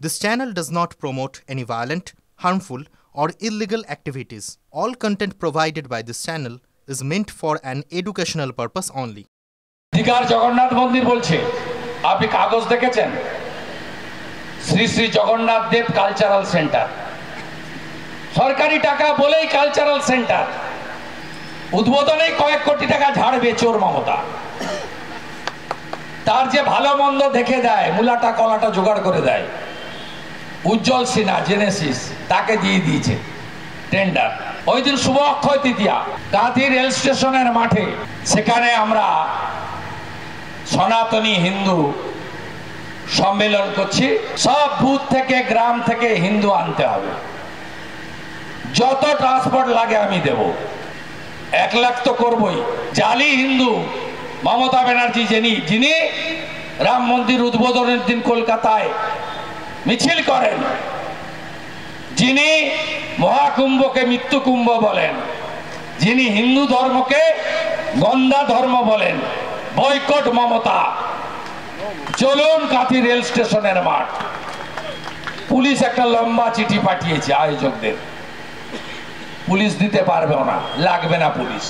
This channel does not promote any violent, harmful, or illegal activities. All content provided by this channel is meant for an educational purpose only. দীঘার জগন্নাথ মন্দির বলছে, আপনি কাগজ দেখেছেন? শ্রী শ্রী জগন্নাথ দেব cultural centre, সরকারি টাকা বলেই কালচারাল সেন্টার, উদ্বোধনেই কয়েক কোটি টাকা ঝাড়বে চোর মমতা। তার যে ভালো মন্দ দেখে দেয়, মূলাটা কলাটা জোগাড় করে দেয়, উজ্জ্বল সিনহা জেনেসিস তাকে দিয়ে দিয়েছে টেন্ডার। ওই দিন শুভ অক্ষয় তৃতীয়া, গাঁধী রেল স্টেশনের মাঠে, সেখানে আমরা সনাতনী হিন্দু সম্মেলন করছি। সব বুথ থেকে গ্রাম থেকে হিন্দু আনতে হবে, যত ট্রান্সপোর্ট লাগে আমি দেব। 1 লাখ তো করবই। জালি হিন্দু মমতা ব্যানার্জি যিনি রাম মন্দির উদ্বোধনের দিন কলকাতায় মিছিল করেন, যিনি মহাকুম্ভকে মৃত্যু কুম্ভ বলেন, যিনি হিন্দু ধর্মকে গন্ধা ধর্ম বলেন, বয়কট মমতা। চলুন কাঁথি রেল স্টেশনের মাঠ। পুলিশ একটা লম্বা চিঠি পাঠিয়েছে আয়োজকদের, পুলিশ দিতে পারবে না, লাগবে না পুলিশ।